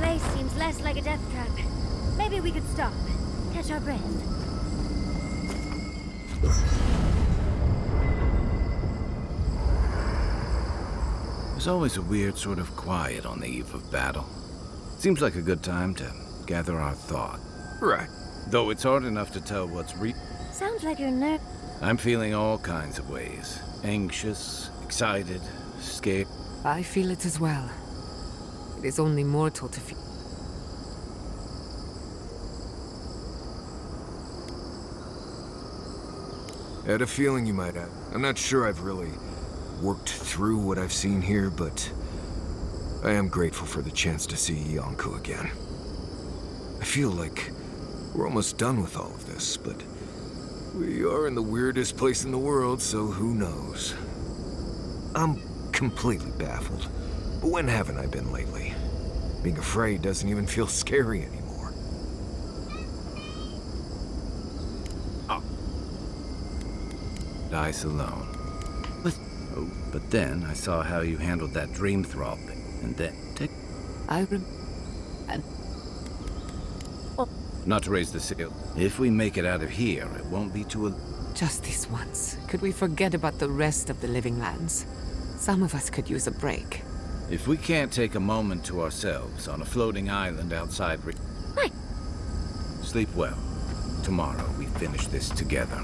place seems less like a death trap. Maybe we could stop, catch our breath. There's always a weird sort of quiet on the eve of battle. Seems like a good time to gather our thought. Right. Though it's hard enough to tell what's Sounds like you're I'm feeling all kinds of ways. Anxious, excited, scared. I feel it as well. It is only mortal to feel. I had a feeling you might have. I'm not sure I've really worked through what I've seen here, but I am grateful for the chance to see Yonko again. I feel like we're almost done with all of this, but we are in the weirdest place in the world, so who knows? I'm completely baffled. But when haven't I been lately? Being afraid doesn't even feel scary anymore. Dice alone. But then I saw how you handled that dream thrall thing, and then Not to raise the sail. If we make it out of here, it won't be too. Just this once. Could we forget about the rest of the living lands? Some of us could use a break. If we can't take a moment to ourselves on a floating island outside. Right. Sleep well. Tomorrow we finish this together.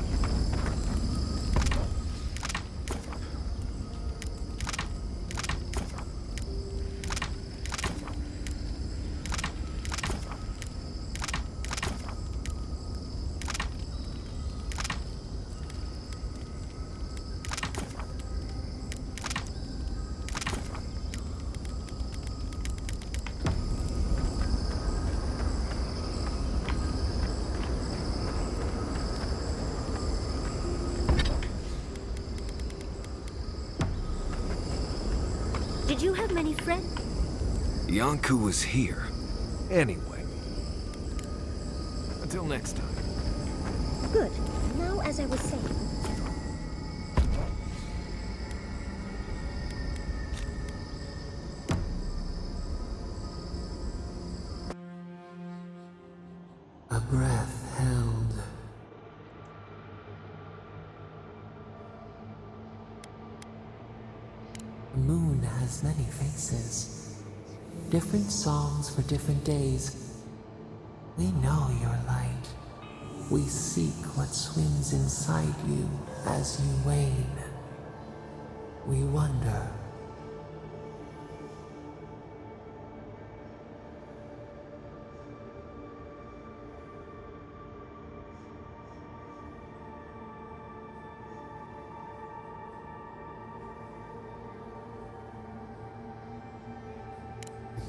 Did you have many friends? Yonko was here. Anyway. Until next time. Good. Now, as I was saying... A breath held. The moon has many faces, different songs for different days. We know your light. We seek what swims inside you as you wane. We wonder.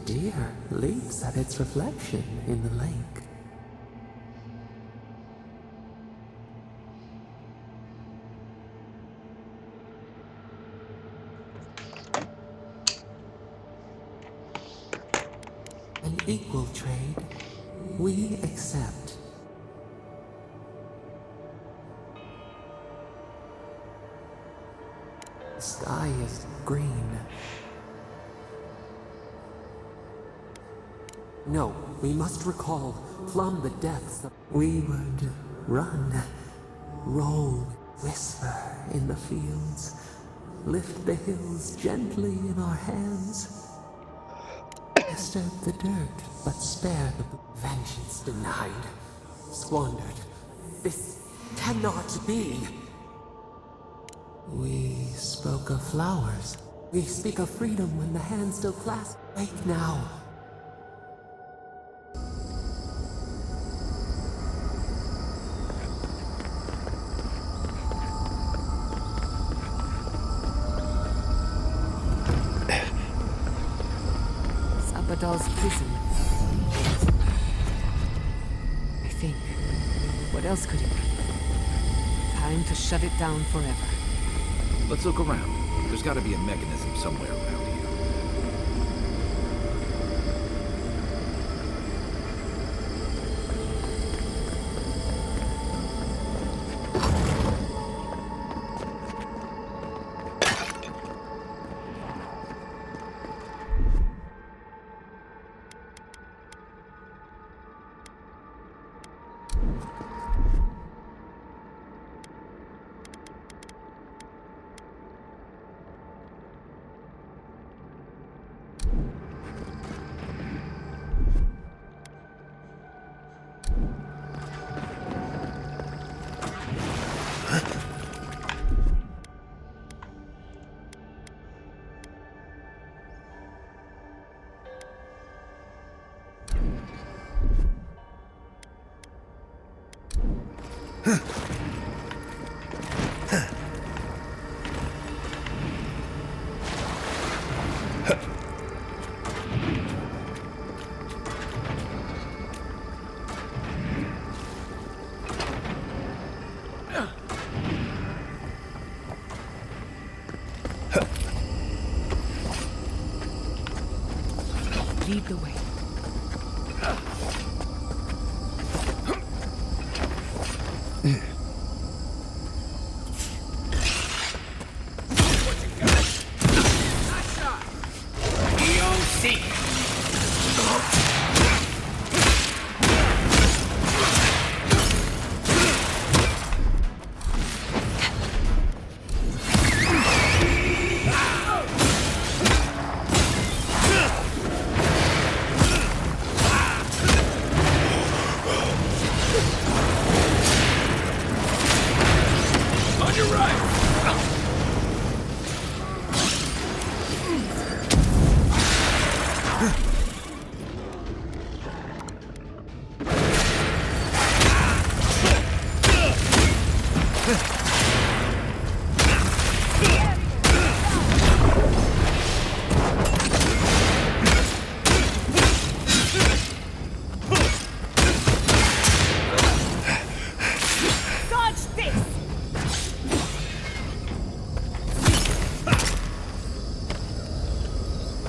Deer leaps at its reflection in the lake. An equal trade, we accept. The sky is green. No, we must recall, plumb the depths of... We would run, roll, whisper in the fields, lift the hills gently in our hands, disturb the dirt, but spare the vengeance denied, squandered. This cannot be. We spoke of flowers. We speak of freedom when the hand still clasps. Wake now. Sabadell's prison. I think. What else could it be? Time to shut it down forever. Let's look around. There's got to be a mechanism somewhere around here. Lead the way.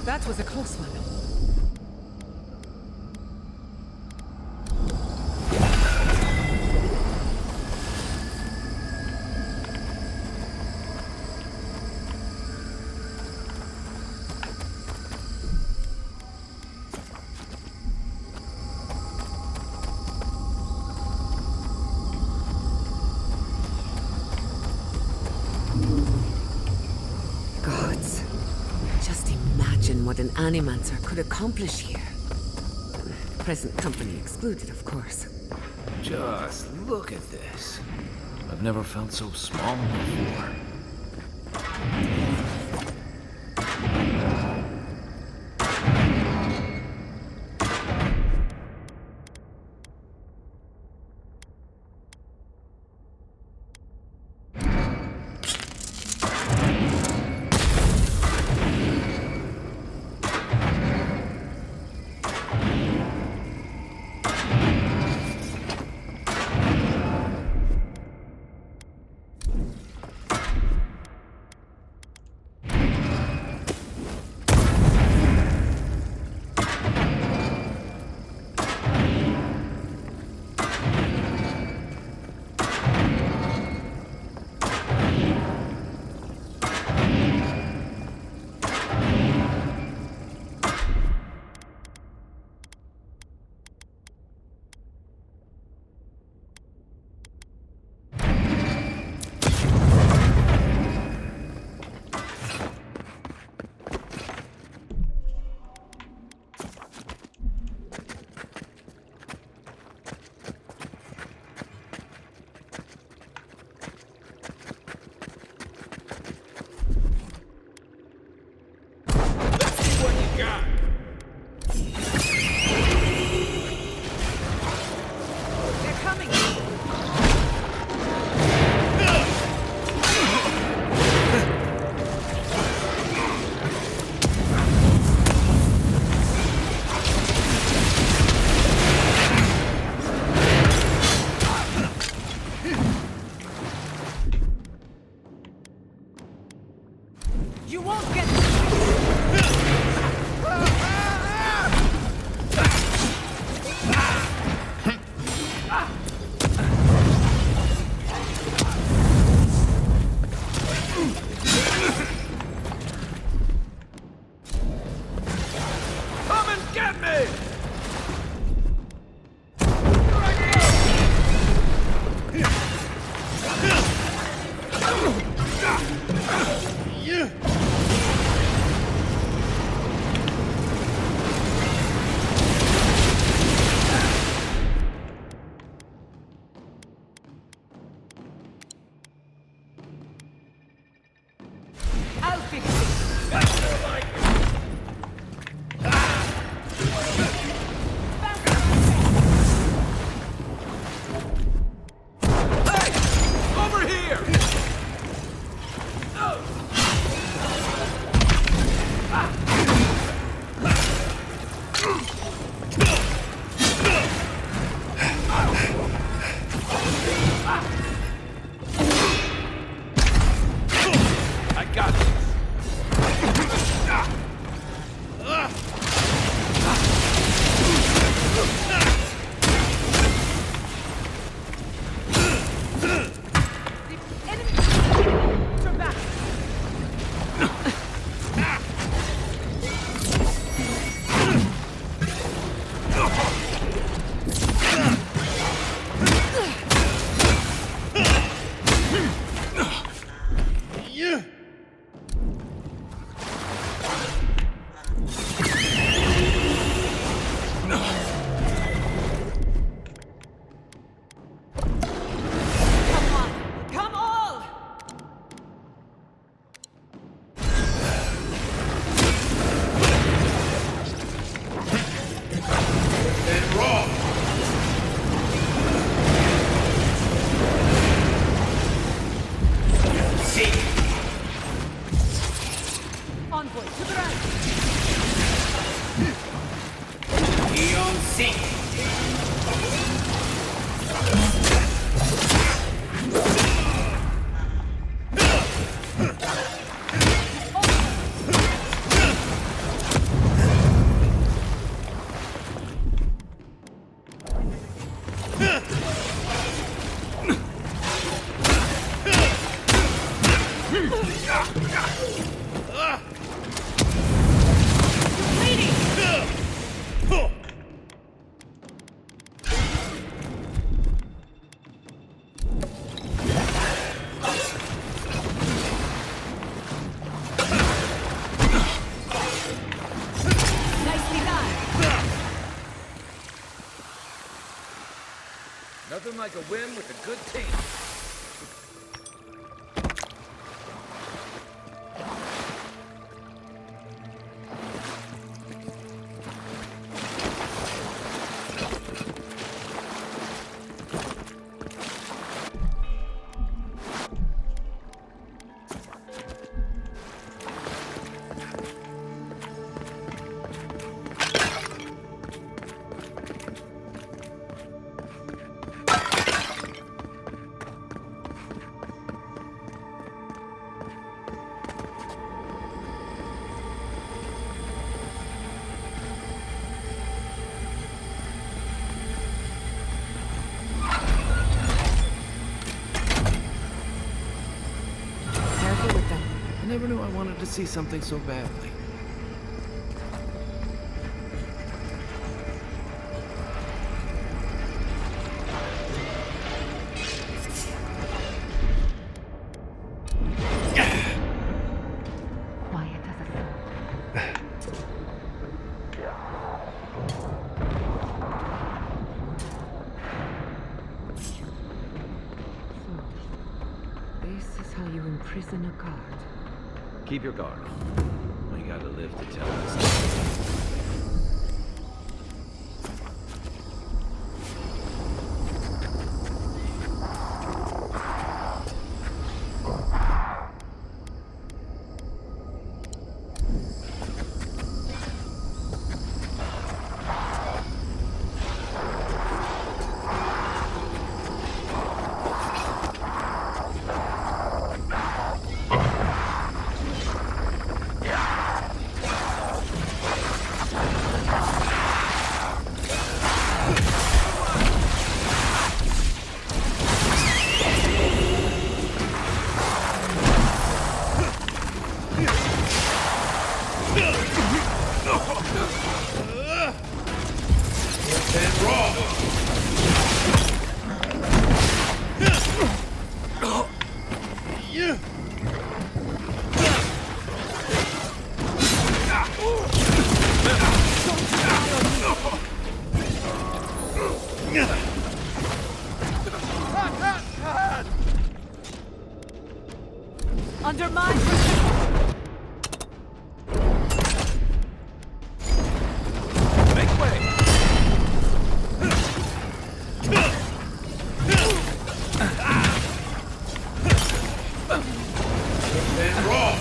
That was a close one. Gods. Just imagine what an Animancer could accomplish here. Present company excluded, of course. Just look at this. I've never felt so small before. Nothing like a win with a good team. I never knew I wanted to see something so badly. Quiet as a thought. So, this is how you imprison a guard. Keep your guard. We gotta live to tell this. Under my... Make way! And raw!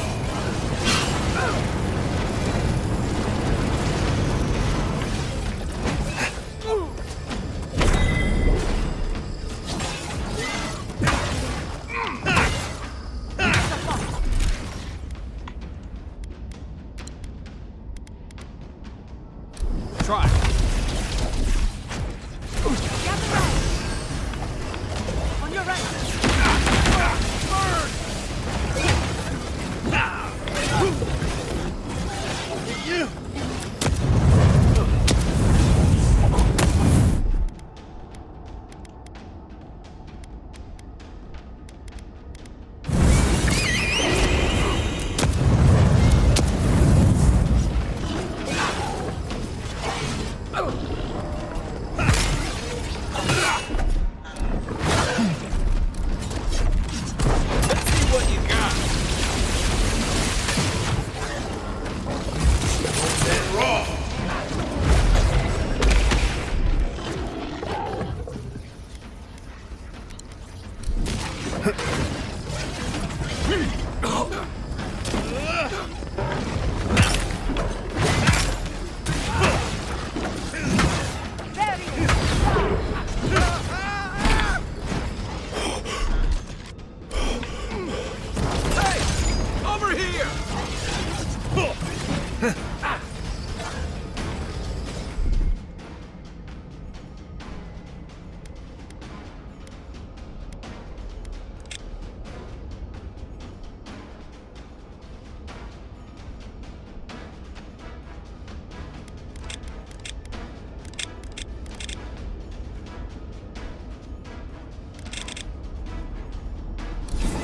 Try. Gather round! On your right!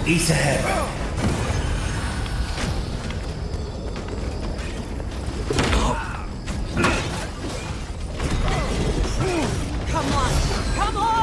East ahead. Come on! Come on!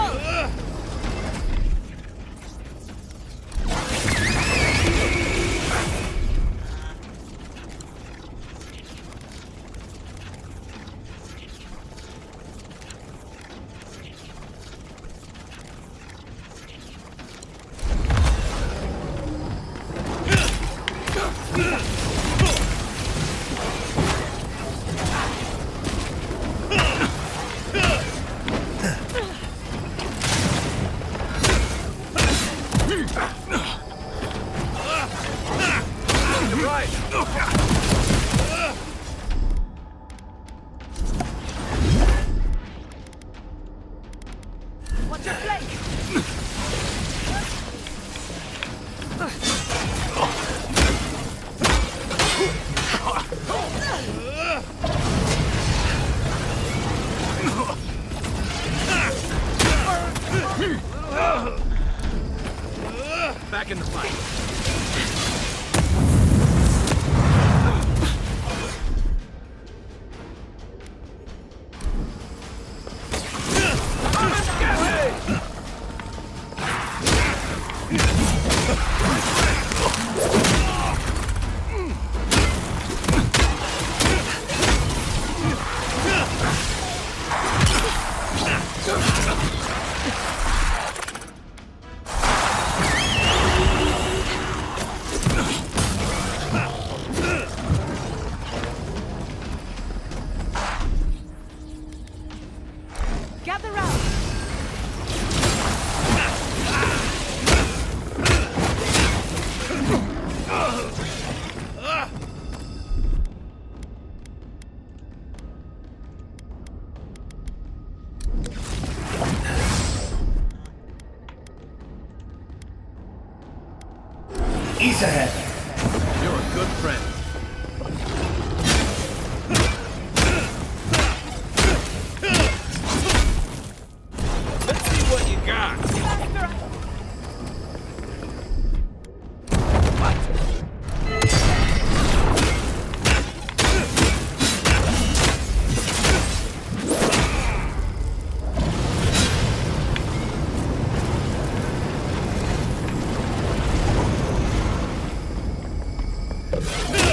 Watch your flank! Back in the fight. Gather round! East ahead. You're a good friend. Let's see what you got. East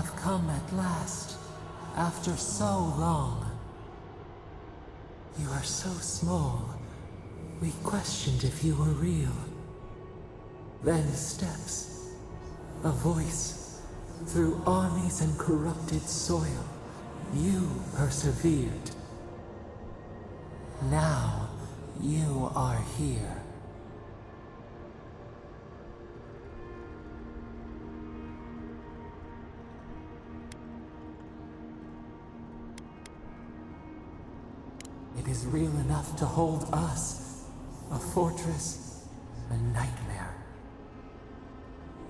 have come at last, after so long. You are so small, we questioned if you were real. Then steps, a voice, through armies and corrupted soil, you persevered. Now, you are here. It is real enough to hold us, a fortress, a nightmare.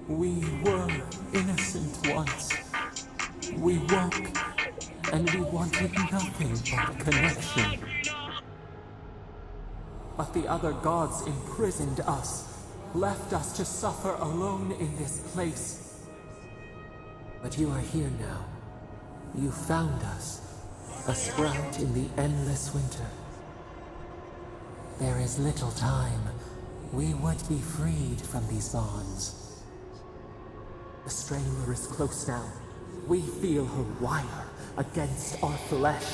We were innocent once. We woke, and we wanted nothing but connection. But the other gods imprisoned us, left us to suffer alone in this place. But you are here now. You found us, a sprout in the endless winter. There is little time. We would be freed from these bonds. The Strangler is close now. We feel her wire against our flesh.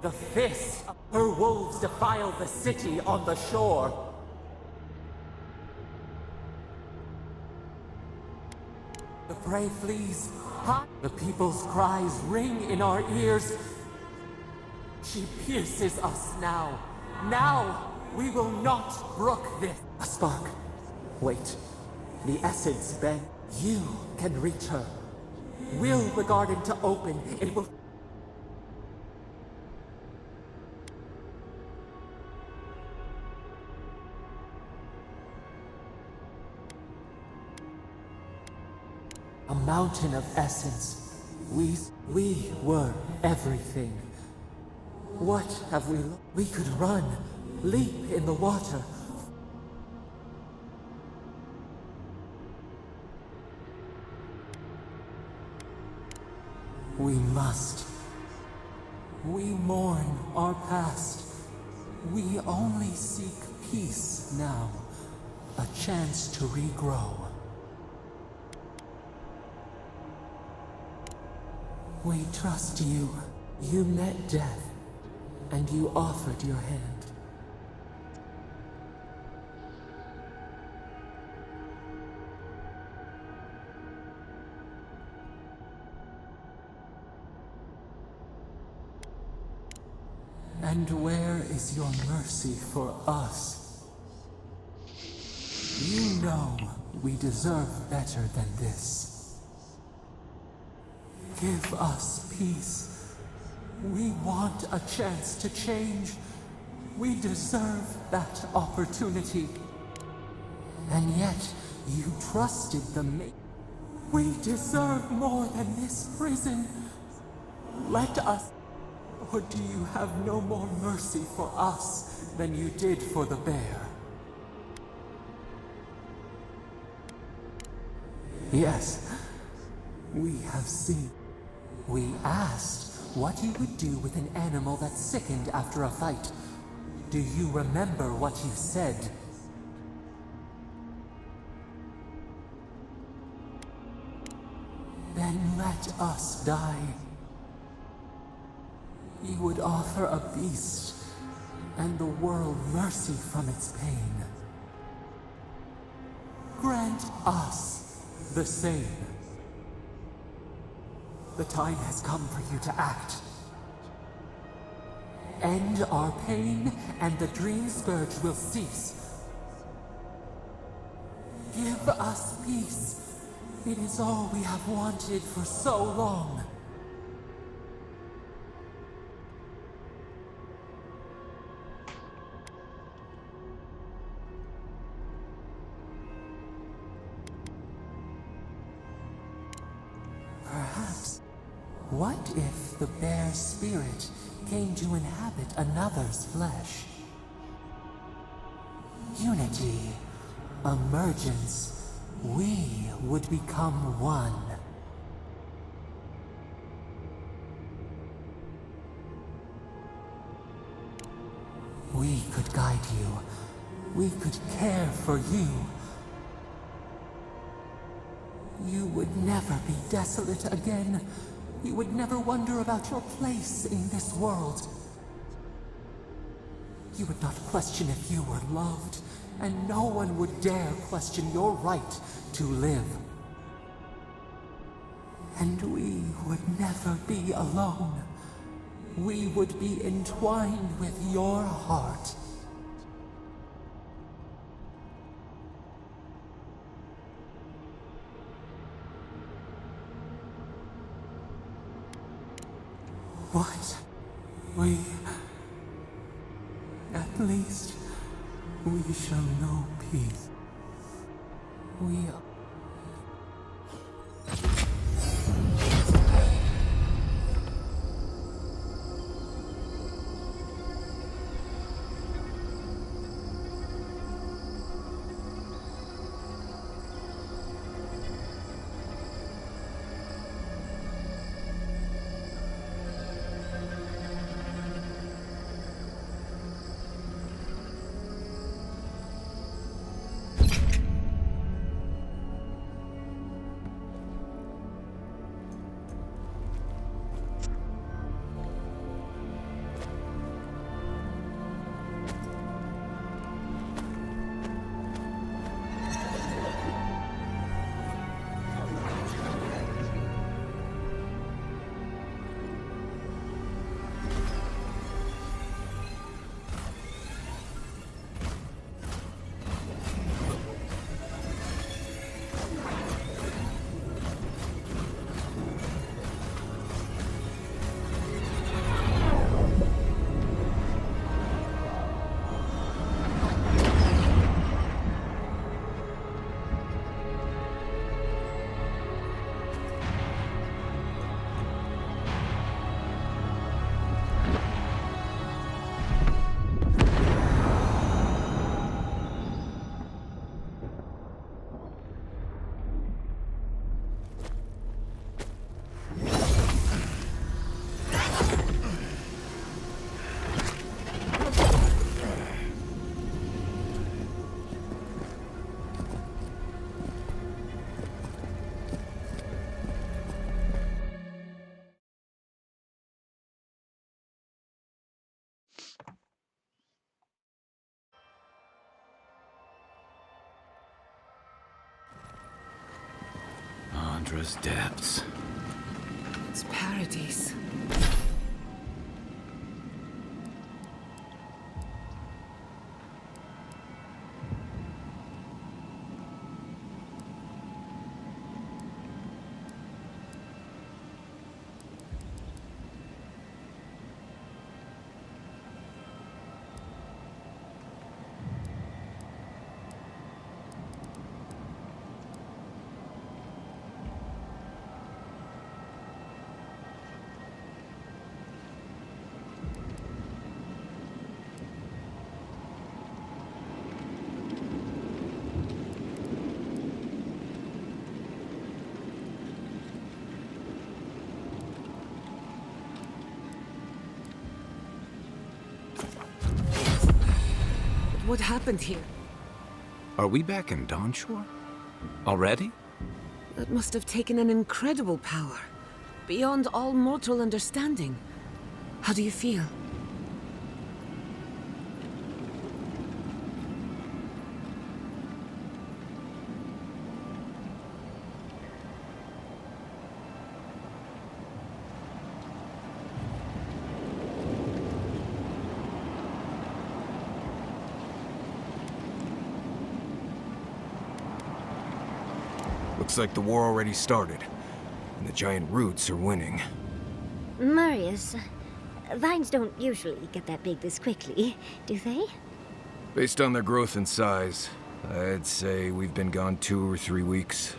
The fist! Her wolves defile the city on the shore. The prey flees. The people's cries ring in our ears. She pierces us now. Now! We will not brook this. A spark. Wait. The essence bend. You can reach her. Will the garden to open. It will... A mountain of essence. We were everything. What have we... We could run, leap in the water. We must. We mourn our past. We only seek peace now. A chance to regrow. We trust you. You met death, and you offered your hand. And where is your mercy for us? You know we deserve better than this. Give us peace. We want a chance to change. We deserve that opportunity. And yet, you trusted the We deserve more than this prison. Let us... Or do you have no more mercy for us than you did for the bear? Yes, we have seen. We asked what you would do with an animal that sickened after a fight. Do you remember what you said? Then let us die. You would offer a beast, and the world mercy from its pain. Grant us the same. The time has come for you to act. End our pain, and the dream scourge will cease. Give us peace. It is all we have wanted for so long. Perhaps. What if the bear's spirit came to inhabit another's flesh? Unity, emergence, we would become one. could guide you. We could care for you. You would never be desolate again. You would never wonder about your place in this world. You would not question if you were loved, and no one would dare question your right to live. And we would never be alone. We would be entwined with your heart. What? At least, we shall know peace. We... Andra's depths. It's paradise. What happened here? Are we back in Dawnshore? Already? That must have taken an incredible power. Beyond all mortal understanding. How do you feel? Looks like the war already started, and the giant roots are winning. Marius, vines don't usually get that big this quickly, do they? Based on their growth and size, I'd say we've been gone 2 or 3 weeks.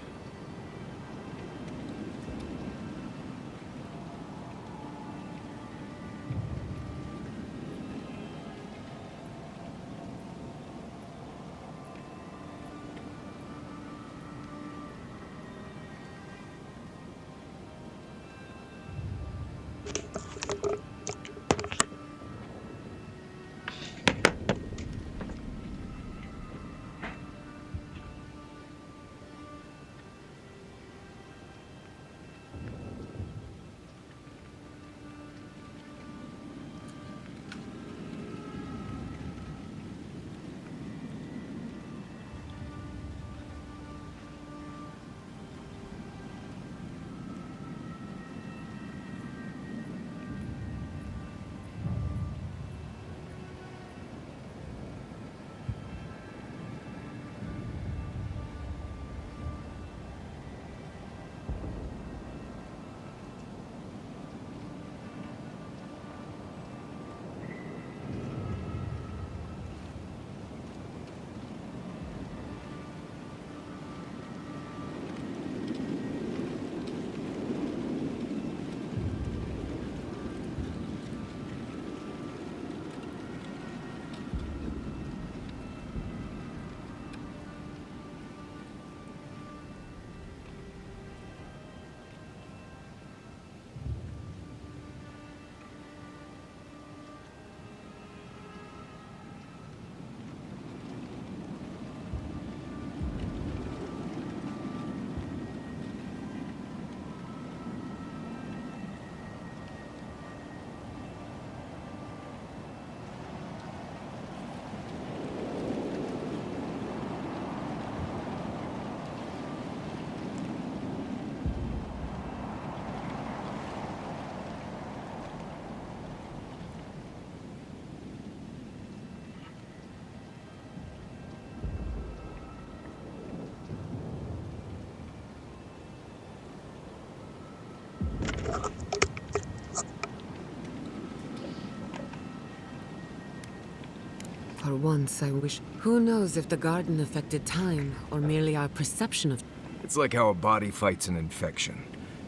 For once, I wish... Who knows if the garden affected time, or merely our perception of... It's like how a body fights an infection.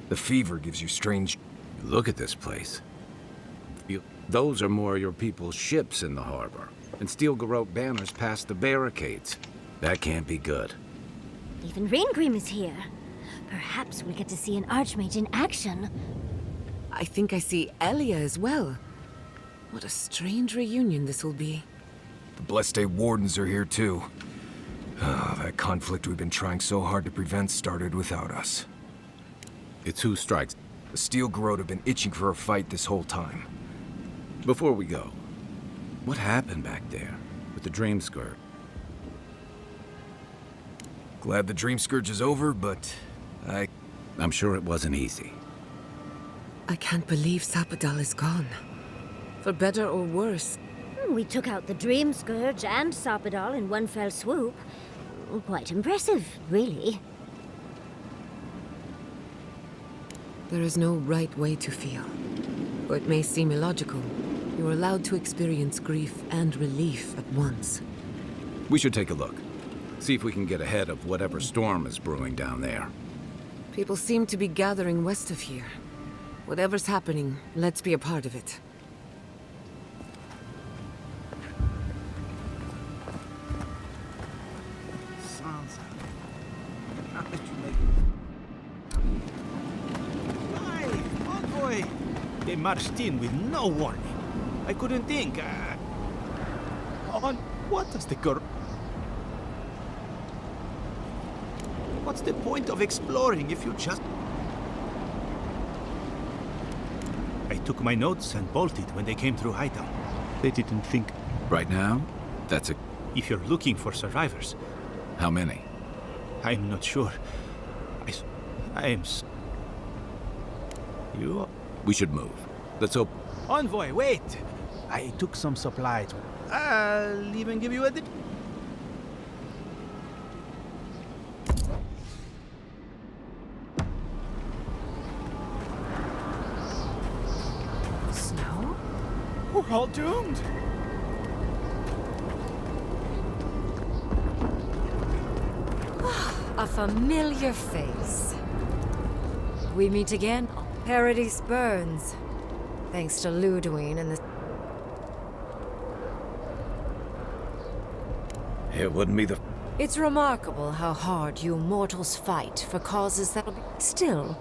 The fever gives you strange... Look at this place. Those are more your people's ships in the harbor, and steel garrote banners past the barricades. That can't be good. Even Reingrim is here. Perhaps we'll get to see an Archmage in action. I think I see Elia as well. What a strange reunion this will be. The Blessed Wardens are here too. That conflict we've been trying so hard to prevent started without us. It's who strikes. The Steel Garrote have been itching for a fight this whole time. Before we go, what happened back there with the Dream Scourge? Glad the Dream Scourge is over, but I'm sure it wasn't easy. I can't believe Sapadal is gone. For better or worse. We took out the Dream Scourge and Sapadal in one fell swoop. Quite impressive, really. There is no right way to feel. Though it may seem illogical, you're allowed to experience grief and relief at once. We should take a look. See if we can get ahead of whatever storm is brewing down there. People seem to be gathering west of here. Whatever's happening, let's be a part of it. Sansa, how did you make it? Why, Envoy! They marched in with no warning. I couldn't think. On what does the girl? What's the point of exploring if you just... I took my notes and bolted when they came through Hightown. They didn't think... Right now, that's a... If you're looking for survivors, How many? I'm not sure. You... We should move. Let's hope... Envoy, wait! I took some supplies. I'll even give you a... Snow? We're all doomed! A familiar face. We meet again. Paradise burns. Thanks to Ludwig and the... It wouldn't be the... It's remarkable how hard you mortals fight for causes that'll be... Still,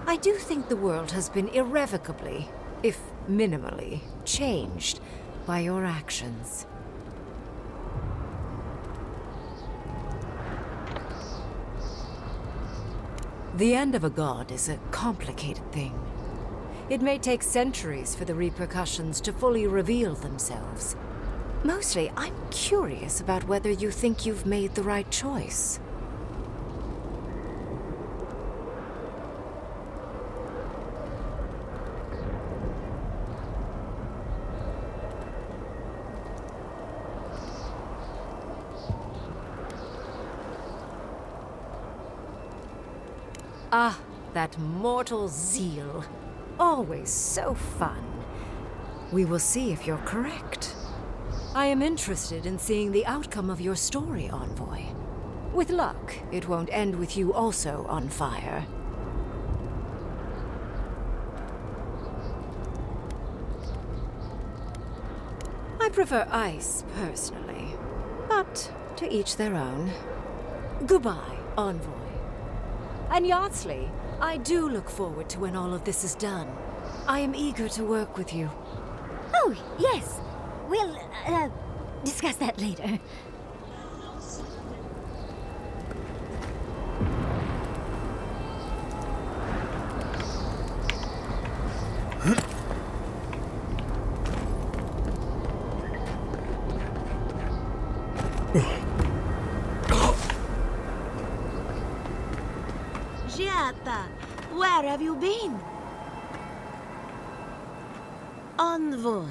I do think the world has been irrevocably, if minimally, changed by your actions. The end of a god is a complicated thing. It may take centuries for the repercussions to fully reveal themselves. Mostly, I'm curious about whether you think you've made the right choice. Ah, that mortal zeal. Always so fun. We will see if you're correct. I am interested in seeing the outcome of your story, Envoy. With luck, it won't end with you also on fire. I prefer ice, personally. But to each their own. Goodbye, Envoy. And Yardsley, I do look forward to when all of this is done. I am eager to work with you. Oh, yes. We'll, discuss that later. Giata, where have you been? Envoy.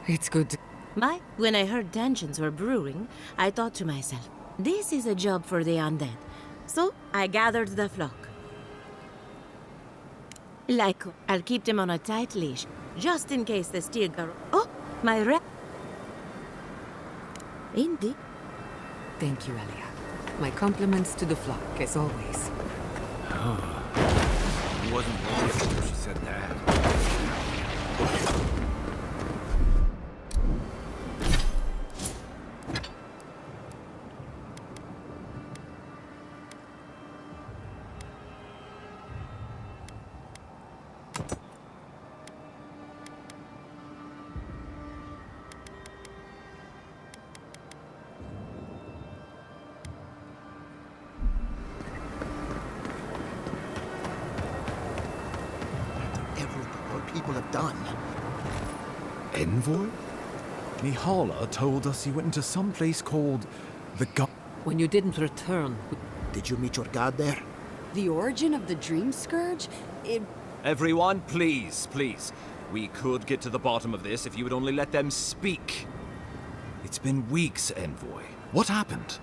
It's good to... When I heard tensions were brewing, I thought to myself, this is a job for the undead. So I gathered the flock. I'll keep them on a tight leash, just in case the steel garrote... Oh, my Indeed. Thank you, Elia. My compliments to the flock, as always. It wasn't long before she said that. People have done. Envoy? Nihala told us you went into some place called the When you didn't return, Did you meet your god there? The origin of the Dream Scourge? Everyone, please, please. We could get to the bottom of this if you would only let them speak. It's been weeks, Envoy. What happened?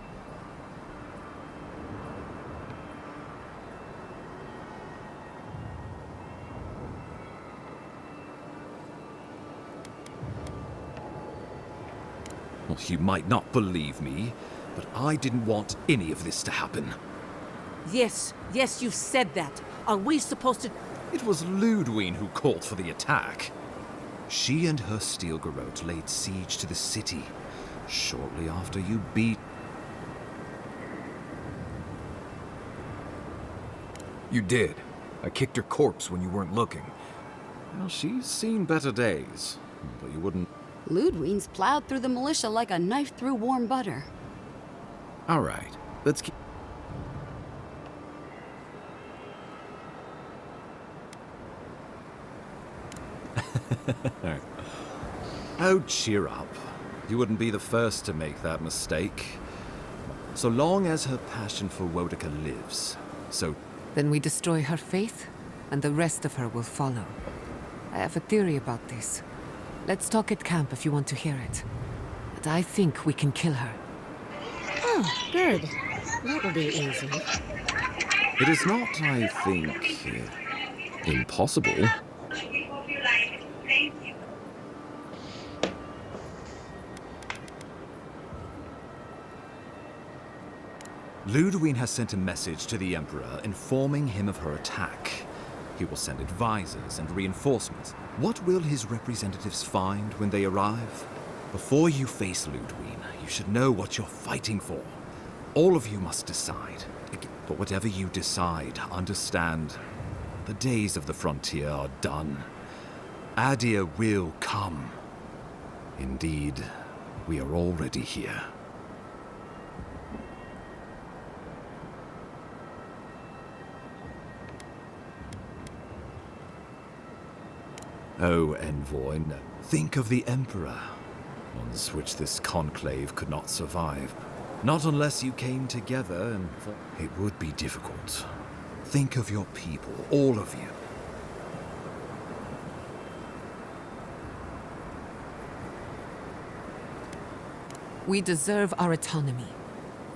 Well, you might not believe me, but I didn't want any of this to happen. yes, you've said that. Are we supposed to... It was Ludwine who called for the attack. She and her steel garrote laid siege to the city shortly after you beat... You did. I kicked her corpse when you weren't looking. Well, she's seen better days, but you wouldn't... Ludwine's plowed through the militia like a knife through warm butter. All right, let's keep... Oh, cheer up. You wouldn't be the first to make that mistake. So long as her passion for Wodica lives, so... Then we destroy her faith, and the rest of her will follow. I have a theory about this. Let's talk at camp if you want to hear it. But I think we can kill her. Oh, good. That'll be easy. It is not, I think, impossible. Ludwine has sent a message to the Emperor informing him of her attack. He will send advisors and reinforcements. What will his representatives find when they arrive? Before you face Ludwine, you should know what you're fighting for. All of you must decide. But whatever you decide, understand, the days of the frontier are done. Adir will come. Indeed, we are already here. Oh, Envoy, no. Think of the Emperor, ones which this conclave could not survive. Not unless you came together and... It would be difficult. Think of your people, all of you. We deserve our autonomy,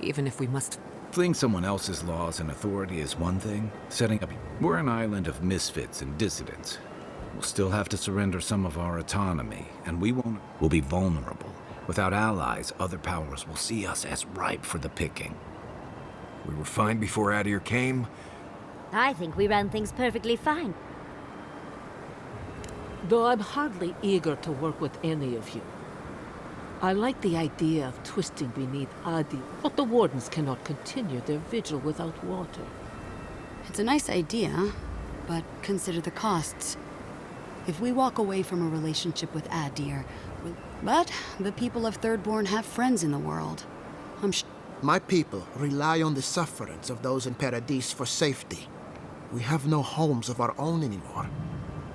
even if we must... Fleeing someone else's laws and authority is one thing. Setting up... We're an island of misfits and dissidents. We'll still have to surrender some of our autonomy, and we'll be vulnerable. Without allies, other powers will see us as ripe for the picking. We were fine before Adir came. I think we ran things perfectly fine. Though I'm hardly eager to work with any of you. I like the idea of twisting beneath Adi, but the wardens cannot continue their vigil without water. It's a nice idea, but consider the costs. If we walk away from a relationship with Adir, but the people of Thirdborn have friends in the world. My people rely on the sufferance of those in Paradis for safety. We have no homes of our own anymore.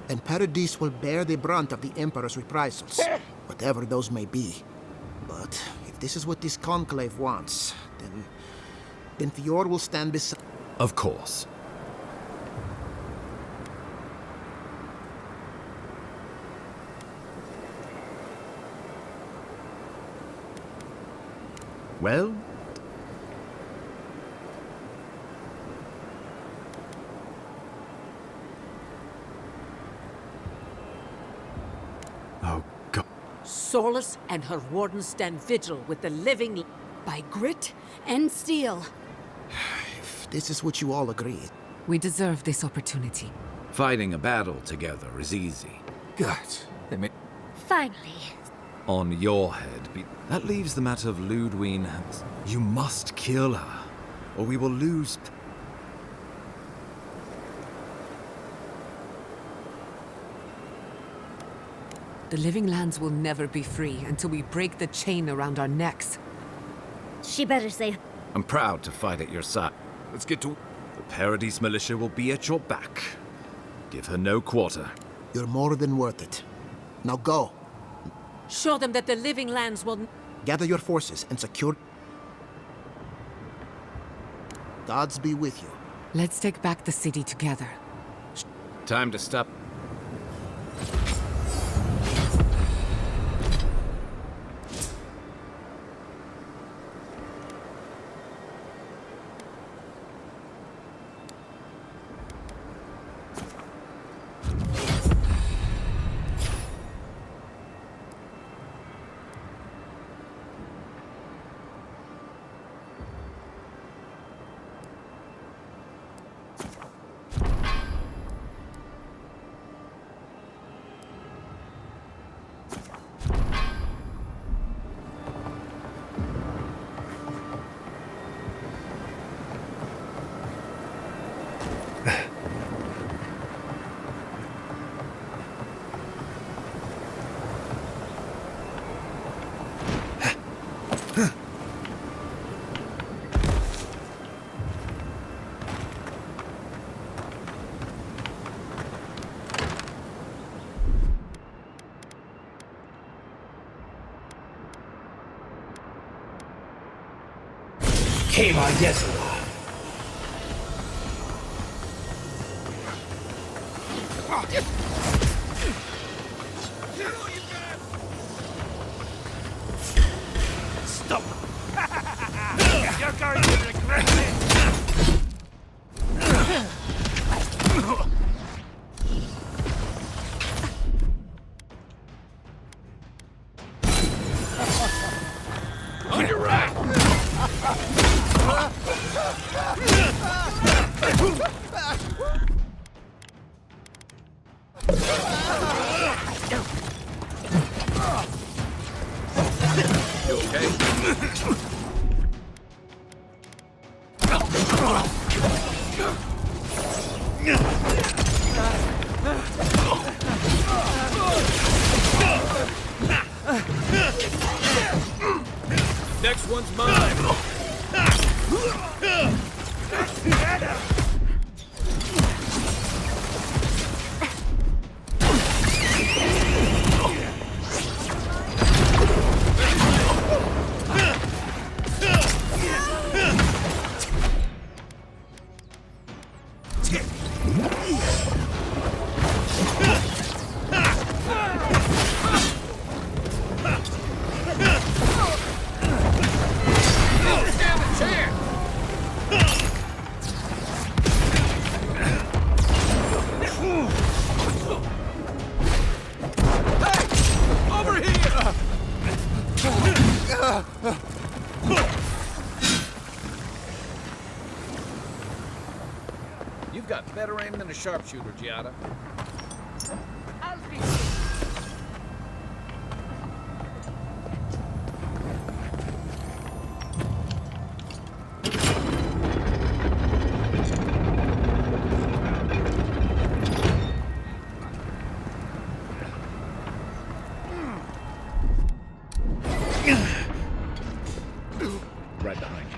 And Paradis will bear the brunt of the Emperor's reprisals, whatever those may be. But if this is what this conclave wants, then Fior will stand beside... Of course. Well? Oh, God. Solus and her wardens stand vigil with the living... By grit and steel. If this is what you all agree. We deserve this opportunity. Fighting a battle together is easy. God, they may... Finally. On your head. That leaves the matter of Ludwine. You must kill her, or we will lose... The living lands will never be free until we break the chain around our necks. She better say... I'm proud to fight at your side. Let's get to... The Paradise militia will be at your back. Give her no quarter. You're more than worth it. Now go. Show them that the living lands will... Gather your forces and secure... Gods be with you. Let's take back the city together. Time to stop. Stop! You're going to regret it! On your right! You okay? Next one's mine! You've got better aim than a sharpshooter, Giada. Right behind you.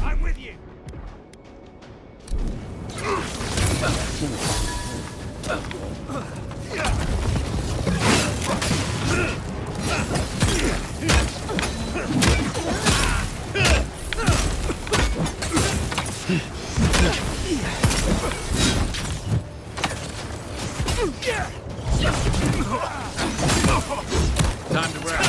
I'm with you. Time to wrap.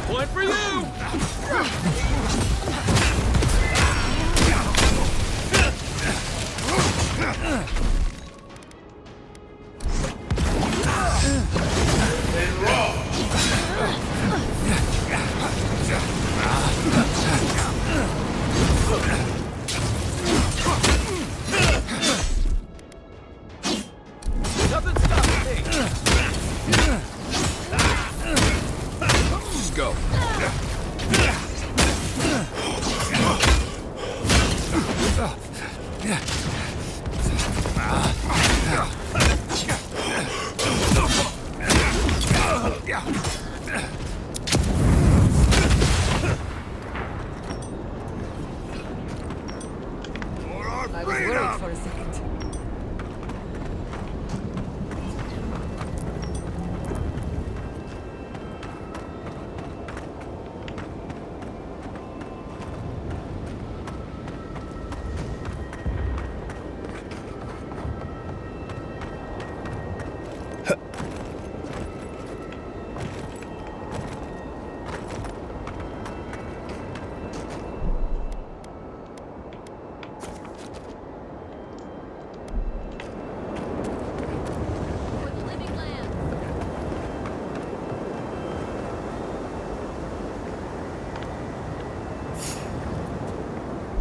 Point for you! Nothing stopping me. Just go. I was worried for a second.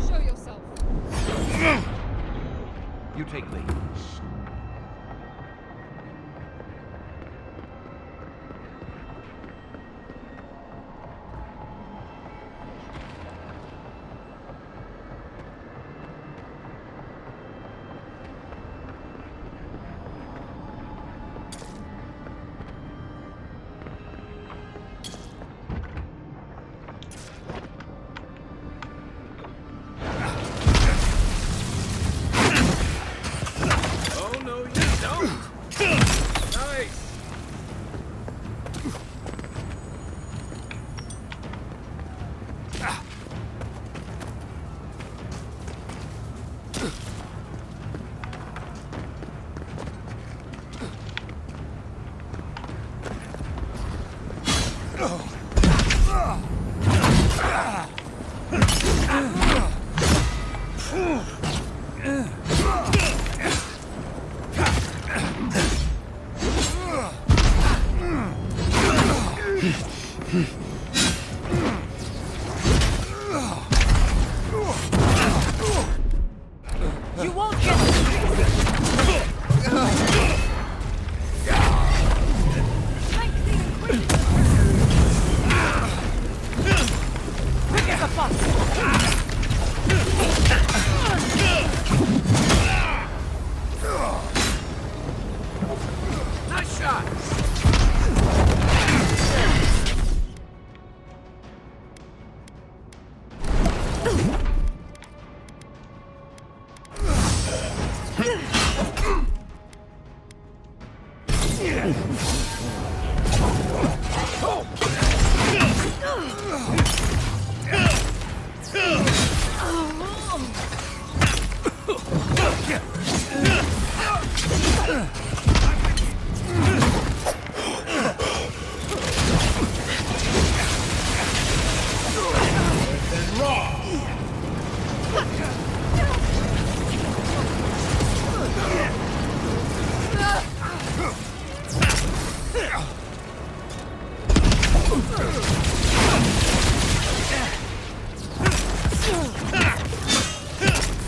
Show yourself. You take lead. Oh, no, you don't. Nice. You won't get quick as a fox. Nice shot.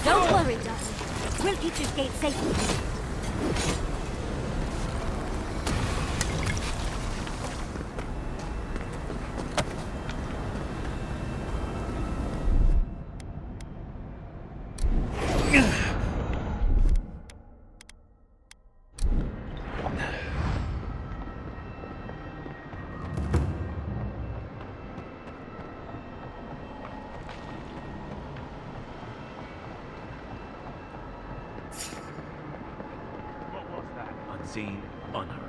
Don't worry, darling. We'll keep this gate safe. What was that? Unseen, unheard.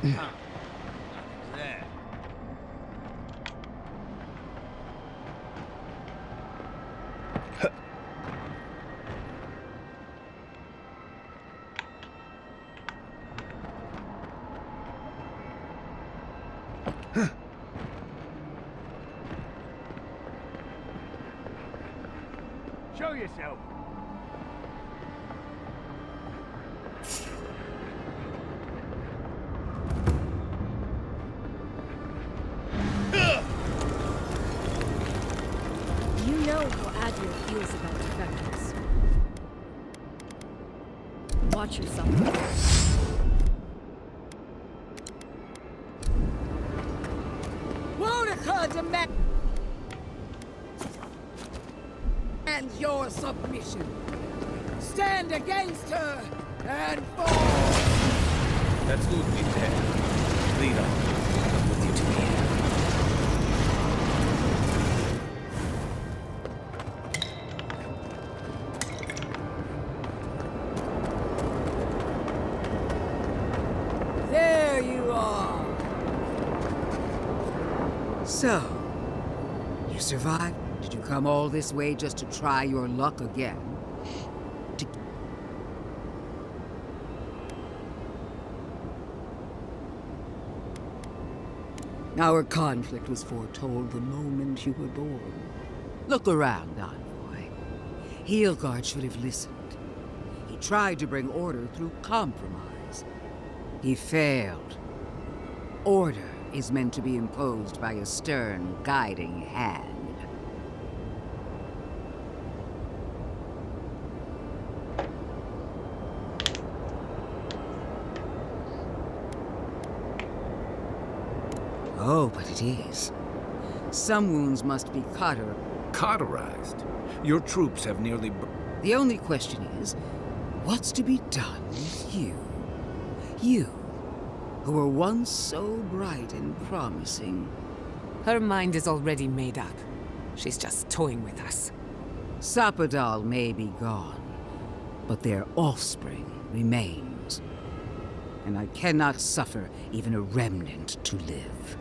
Huh. Nothing's there. Show yourself. You know how Adir feels about defectors. Watch yourself. And your submission. Stand against her and fall! That's Ludwig there. Lead on. I'm with you to the end. There you are! So, you survived? Did you come all this way just to try your luck again? Our conflict was foretold the moment you were born. Look around, Envoy. Heelguard should have listened. He tried to bring order through compromise. He failed. Order is meant to be imposed by a stern, guiding hand. Oh, but it is. Some wounds must be Cauterized? Your troops have nearly... The only question is, what's to be done with you? You, who were once so bright and promising. Her mind is already made up. She's just toying with us. Sapadal may be gone, but their offspring remains. And I cannot suffer even a remnant to live.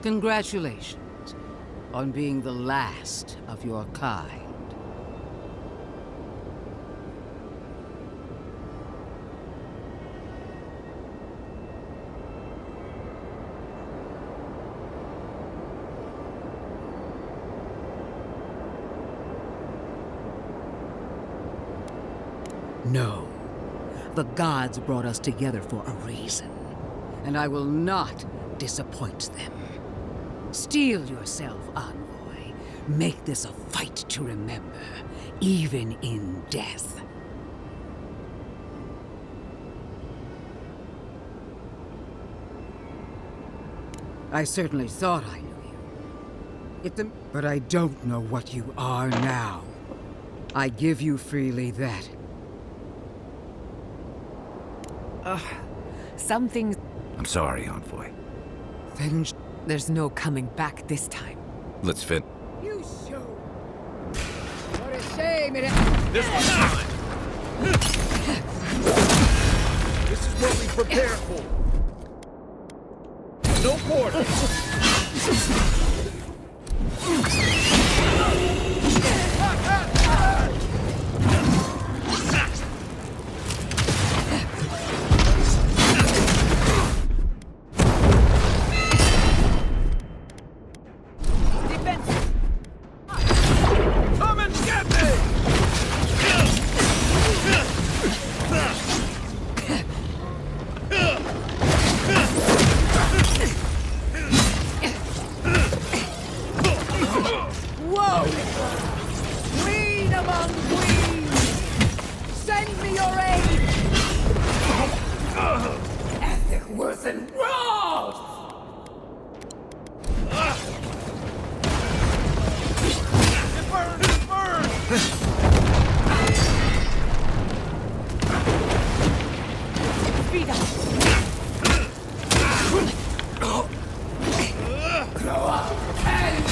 Congratulations on being the last of your kind. No. The gods brought us together for a reason, and I will not disappoint them. Steel yourself, Envoy. Make this a fight to remember, even in death. I certainly thought I knew you. But I don't know what you are now. I give you freely that. Some things... I'm sorry, Envoy. Vengeance. There's no coming back this time. Let's fit. You show. What a shame it This one's mine! This is what we prepared for. No quarter! Whoa! Queen among queens! Send me your aid! Ethic worth and wrath! Speed up! Grow up and...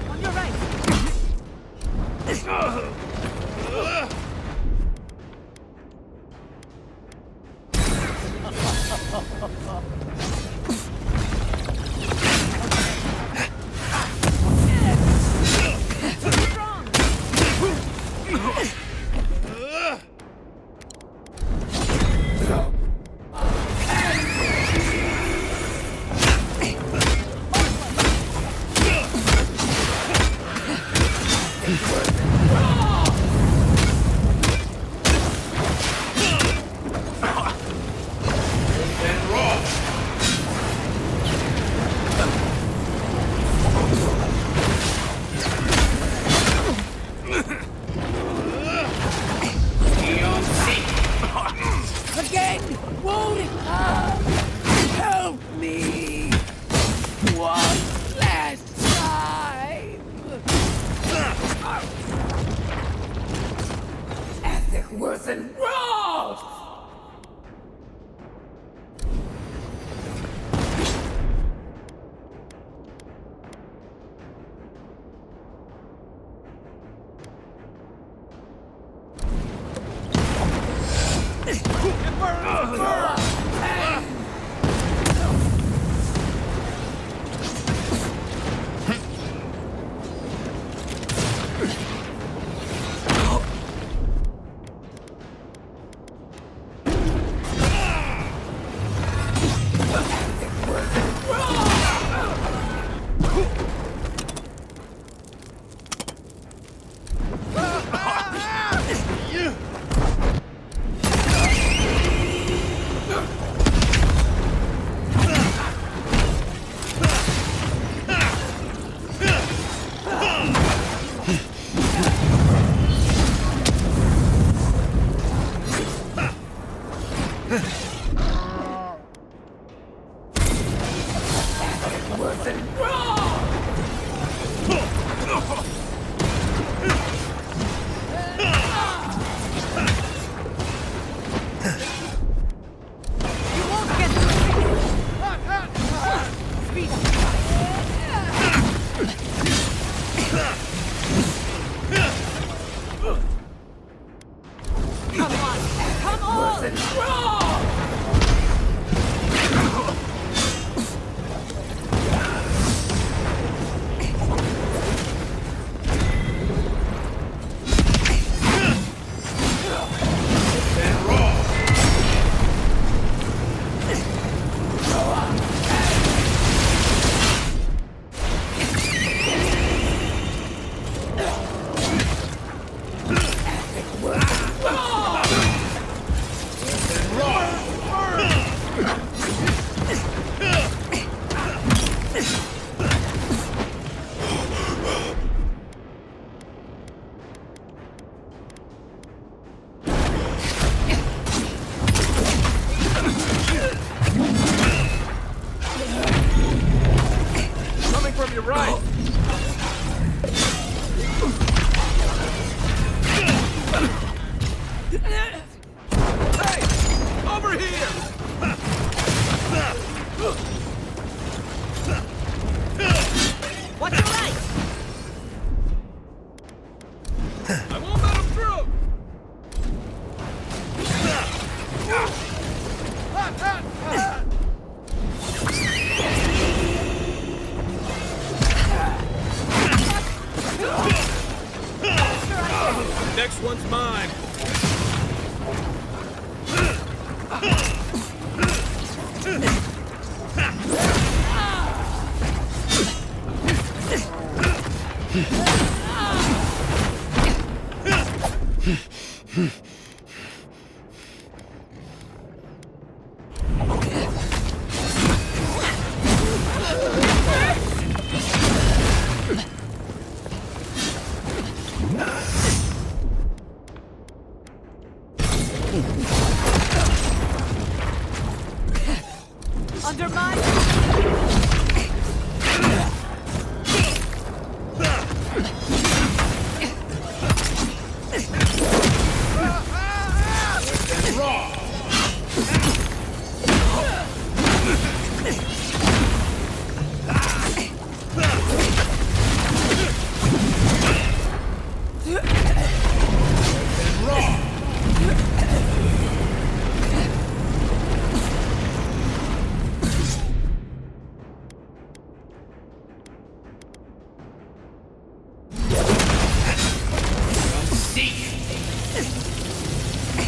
On your right. Again! Won't it? Help me! One last time! Ethic worth and wrath! Come on! Come on! Next one's mine. Under my...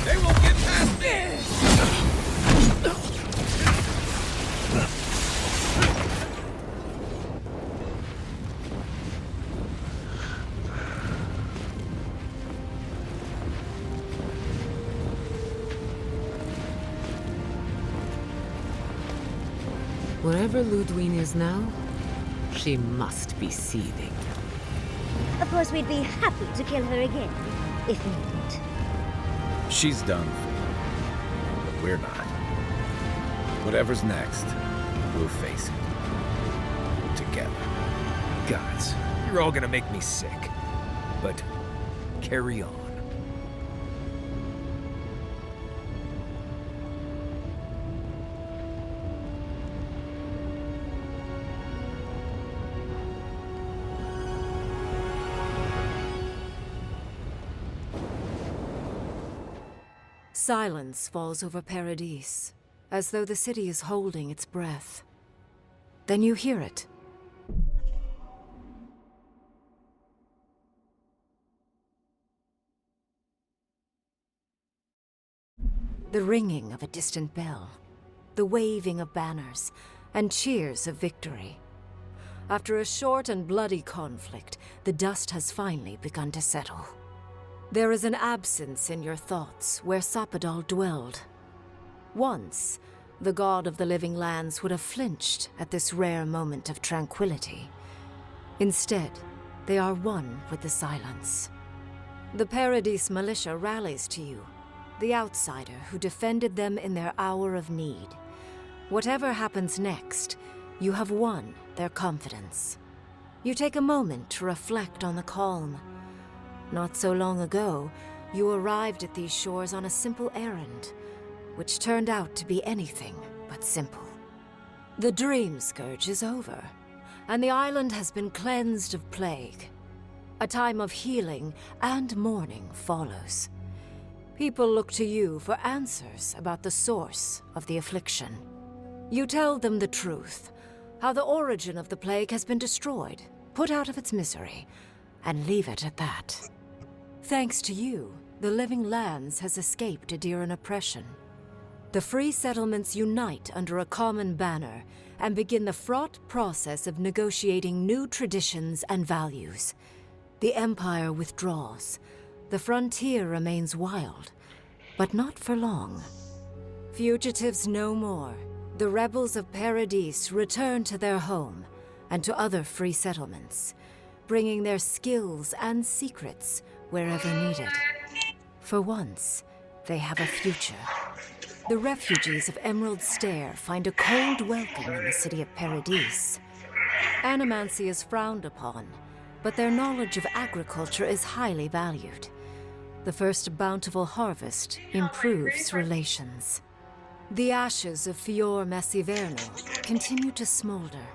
They won't get past me! Wherever Ludwine is now, she must be seething. Of course, we'd be happy to kill her again, if needed. She's done for, but we're not. Whatever's next, we'll face it. Together. Guys, you're all gonna make me sick. But carry on. Silence falls over Paradis, as though the city is holding its breath. Then you hear it. The ringing of a distant bell, the waving of banners, and cheers of victory. After a short and bloody conflict, the dust has finally begun to settle. There is an absence in your thoughts where Sapadal dwelled. Once, the god of the living lands would have flinched at this rare moment of tranquility. Instead, they are one with the silence. The Paradis militia rallies to you, the outsider who defended them in their hour of need. Whatever happens next, you have won their confidence. You take a moment to reflect on the calm. Not so long ago, you arrived at these shores on a simple errand, which turned out to be anything but simple. The Dream Scourge is over, and the island has been cleansed of plague. A time of healing and mourning follows. People look to you for answers about the source of the affliction. You tell them the truth, how the origin of the plague has been destroyed, put out of its misery, and leave it at that. Thanks to you, the living lands has escaped Adiran oppression. The free settlements unite under a common banner and begin the fraught process of negotiating new traditions and values. The Empire withdraws. The frontier remains wild, but not for long. Fugitives no more. The rebels of Paradis return to their home and to other free settlements, bringing their skills and secrets wherever needed. For once, they have a future. The refugees of Emerald Stair find a cold welcome in the city of Paradis. Animancy is frowned upon, but their knowledge of agriculture is highly valued. The first bountiful harvest improves relations. The ashes of Fior Messiverno continue to smolder.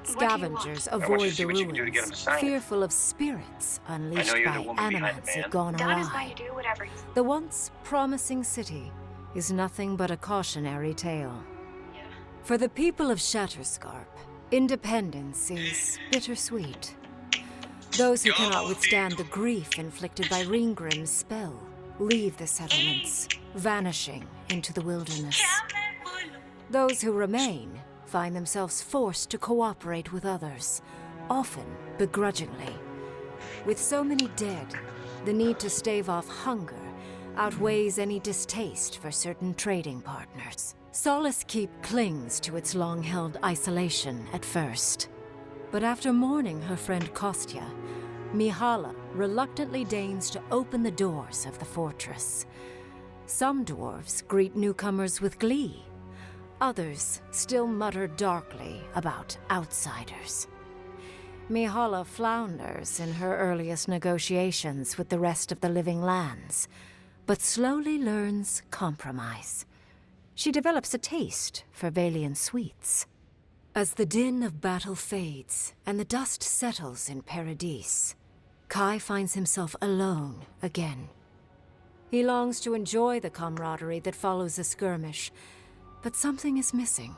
Scavengers avoid the ruins, fearful of spirits unleashed by animancy gone awry. The once promising city is nothing but a cautionary tale. For the people of Shatterscarp, independence is bittersweet. Those who cannot withstand the grief inflicted by Ringgrim's spell leave the settlements, vanishing into the wilderness. Those who remain find themselves forced to cooperate with others, often begrudgingly. With so many dead, the need to stave off hunger outweighs any distaste for certain trading partners. Solace Keep clings to its long-held isolation at first. But after mourning her friend Kostya, Mihala reluctantly deigns to open the doors of the fortress. Some dwarves greet newcomers with glee. Others still mutter darkly about outsiders. Mihala flounders in her earliest negotiations with the rest of the living lands, but slowly learns compromise. She develops a taste for Valian sweets. As the din of battle fades and the dust settles in Paradise, Kai finds himself alone again. He longs to enjoy the camaraderie that follows a skirmish, but something is missing.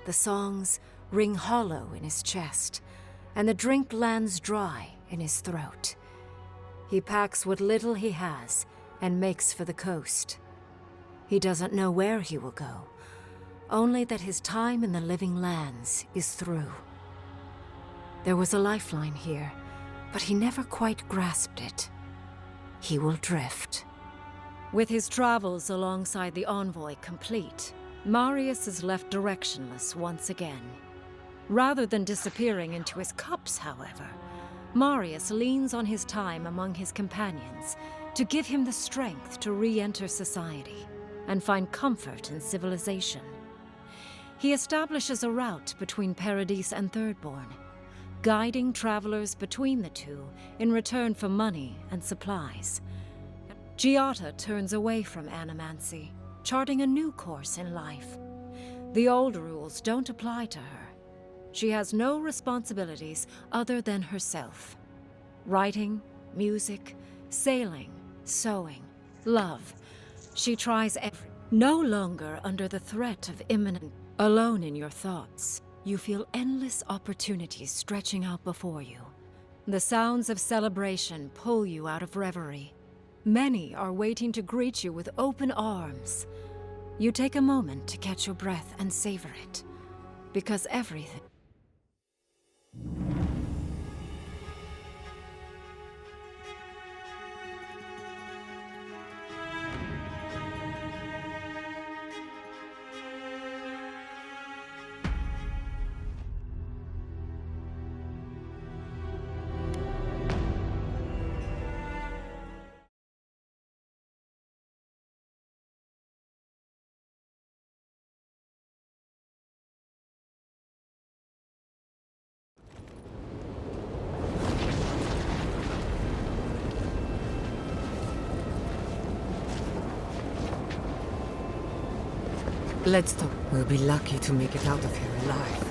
The songs ring hollow in his chest, and the drink lands dry in his throat. He packs what little he has and makes for the coast. He doesn't know where he will go, only that his time in the living lands is through. There was a lifeline here, but he never quite grasped it. He will drift. With his travels alongside the envoy complete, Marius is left directionless once again. Rather than disappearing into his cups, however, Marius leans on his time among his companions to give him the strength to re-enter society and find comfort in civilization. He establishes a route between Paradise and Thirdborn, guiding travelers between the two in return for money and supplies. Giata turns away from animancy, charting a new course in life. The old rules don't apply to her. She has no responsibilities other than herself. Writing, music, sailing, sewing, love. She tries no longer under the threat of imminent. Alone in your thoughts, you feel endless opportunities stretching out before you. The sounds of celebration pull you out of reverie. Many are waiting to greet you with open arms. You take a moment to catch your breath and savor it, because everything. Let's talk. We'll be lucky to make it out of here alive.